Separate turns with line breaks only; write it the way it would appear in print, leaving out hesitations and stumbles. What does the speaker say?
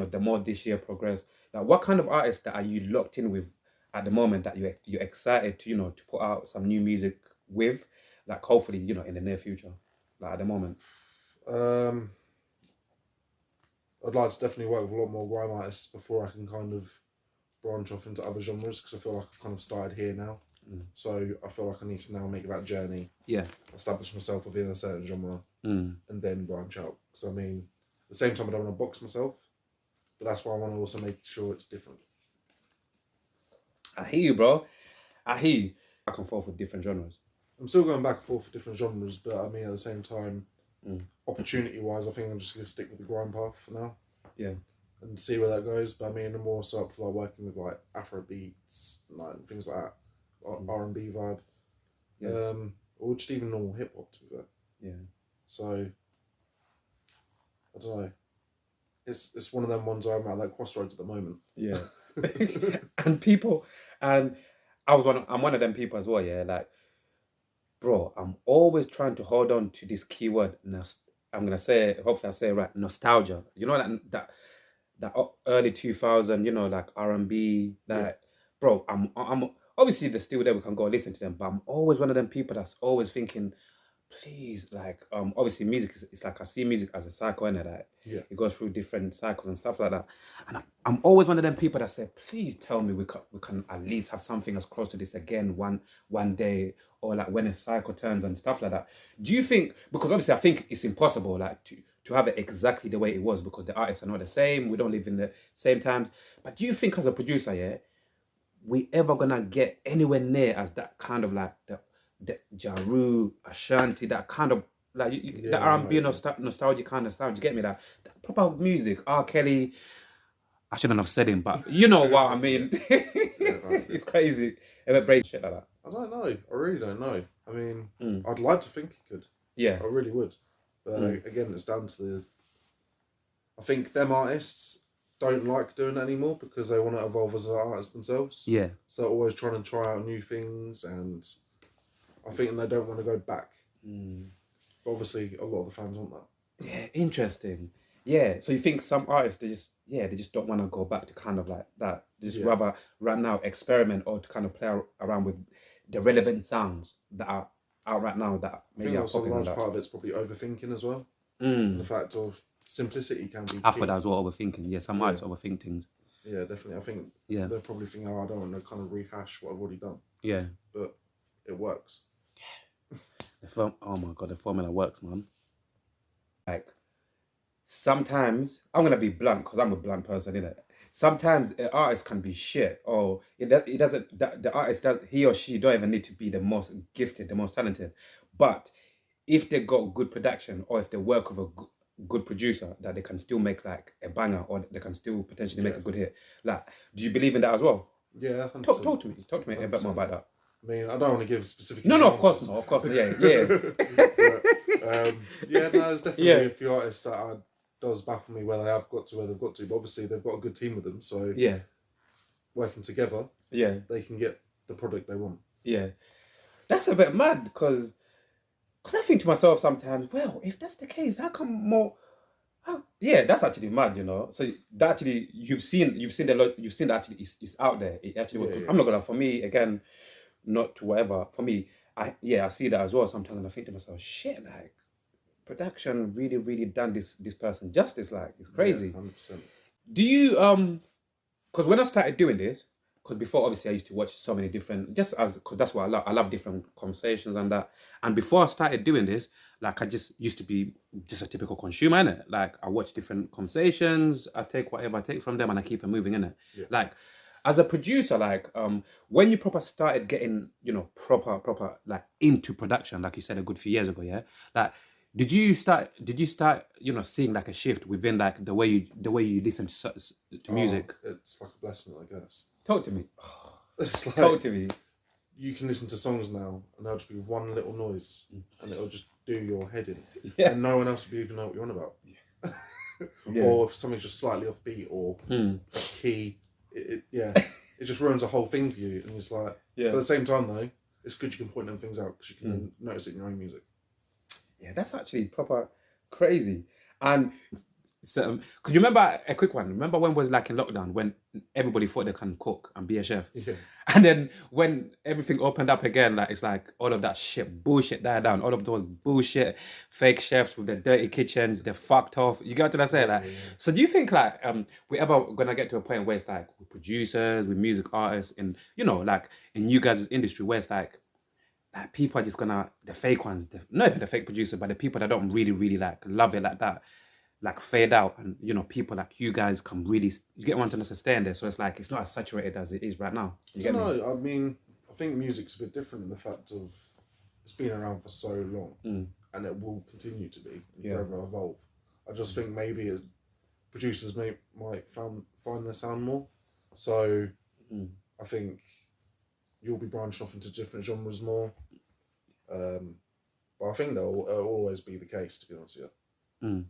the more this year progress, like what kind of artists that are you locked in with at the moment that you're excited to, to put out some new music with, like hopefully, in the near future, like at the moment.
Um, I'd like to definitely work with a lot more grime artists before I can kind of branch off into other genres, because I feel like I've kind of started here now. So I feel like I need to now make that journey,
Yeah.
establish myself within a certain genre,
Mm.
and then branch out. Because I mean, at the same time, I don't want to box myself, but that's why I want to also make sure it's different.
I hear you, bro. I hear you. Back and forth with different genres.
I'm still going back and forth for different genres, but I mean, at the same time, opportunity-wise, I think I'm just going to stick with the grime path for now.
Yeah.
And see where that goes. But I mean, I'm more so up for like working with like Afro beats, like things like that, R&B vibe,
Yeah.
or just even normal hip hop, to be fair.
Yeah.
So I don't know. It's one of them ones where I'm at that crossroads at the moment.
Yeah. and I'm one of them people as well, yeah. Like, bro, I'm always trying to hold on to this keyword. I'm gonna say it, hopefully I say it right, nostalgia. You know that early 2000, like R&B, like, bro, I'm obviously they're still there, we can go listen to them, but I'm always one of them people that's always thinking, please, like, obviously music is, it's like I see music as a cycle, and like it goes through different cycles and stuff like that. And I'm always one of them people that say, please tell me we can at least have something as close to this again one day, or like when a cycle turns and stuff like that. Do you think, because obviously I think it's impossible, like to have it exactly the way it was, because the artists are not the same, we don't live in the same times. But do you think as a producer, yeah, we ever gonna get anywhere near as that kind of like the Jaru, Ashanti, that kind of like the R&B nostalgia kind of sound? You get me? That proper music, R. Kelly. I shouldn't have said him, but you know what I mean. It's crazy. Ever break shit like that?
I don't know. I really don't know. I mean,
Mm.
I'd like to think he could.
Yeah.
I really would. But again, it's down to the. I think them artists don't like doing it anymore because they want to evolve as artists themselves.
Yeah.
So they're always trying to try out new things, and I think they don't want to go back. But obviously, a lot of the fans want that.
Yeah, interesting. Yeah, so you think some artists they just don't want to go back to kind of like that. They just rather right now experiment or to kind of play around with the relevant sounds that are out right now that
I
maybe
think
are
also a
popping
large
like
part of it's probably overthinking as well.
that.
The fact of simplicity can be
I
key.
thought that was what overthinking. Yeah, some artists overthink things.
Yeah, definitely. I think they're probably thinking, oh, I don't want to kind of rehash what I've already done.
Yeah.
But it works.
Oh my God, the formula works, man. Like, sometimes, I'm going to be blunt because I'm a blunt person, innit? Sometimes an artist can be shit, or it doesn't, the artist, he or she don't even need to be the most gifted, the most talented. But if they got good production, or if they work with a good producer, that they can still make like a banger, or they can still potentially make a good hit. Like, do you believe in that as well?
Yeah, 100%.
Talk to me. Talk to me a bit more about that.
I mean, I don't want to give specific
No,
examples.
of course, yeah.
But, there's definitely a few artists that does baffle me where they have got to where they've got to. But obviously, they've got a good team with them, so working together, they can get the product they want.
Yeah, that's a bit mad because I think to myself sometimes, well, if that's the case, how come more? That's actually mad, So that actually you've seen the lot, you've seen that actually it's out there. It actually, I'm not gonna. For me, again, not to whatever. For me, I see that as well sometimes, and I think to myself, shit, like production really, really done this person justice. Like, it's crazy.
100%.
Do you because when I started doing this, because before obviously I used to watch so many different, because that's what I love. I love different conversations and that. And before I started doing this, like I just used to be just a typical consumer, innit? Like I watch different conversations, I take whatever I take from them, and I keep it moving, innit? Like as a producer, like when you proper started getting, proper like into production, like you said a good few years ago, yeah, like. Did you start, seeing like a shift within like the way you listen to music?
It's like a blessing, I guess.
Talk to me.
It's like,
talk to me.
You can listen to songs now and there'll just be one little noise and it'll just do your head in.
Yeah.
And no one else will even know what you're on about. Or if something's just slightly off beat or a key, it just ruins the whole thing for you. And it's like, but at the same time though, it's good you can point them things out because you can notice it in your own music.
Yeah, that's actually proper crazy. And So, could you remember a quick one? Remember when was like in lockdown when everybody thought they can cook and be a chef,
Yeah.
and then when everything opened up again, like it's like all of that shit bullshit died down. All of those bullshit fake chefs with their dirty kitchens, they're fucked off. You get what I say?
Yeah,
Like,
yeah.
so do you think like we ever gonna get to a point where it's like with producers, with music artists, and like in you guys' industry where it's like people are just gonna the fake ones, not even the fake producer, but the people that don't really, really like love it like that, like fade out, and people like you guys can really you get one to stay in there. So it's like it's not as saturated as it is right now.
I
You
don't
get me?
know. I mean, I think music's a bit different in the fact of it's been around for so long, and it will continue to be and
Yeah.
forever evolve. I just think maybe producers might find their sound more. So I think you'll be branched off into different genres more. But I think it'll always be the case, to be honest with you.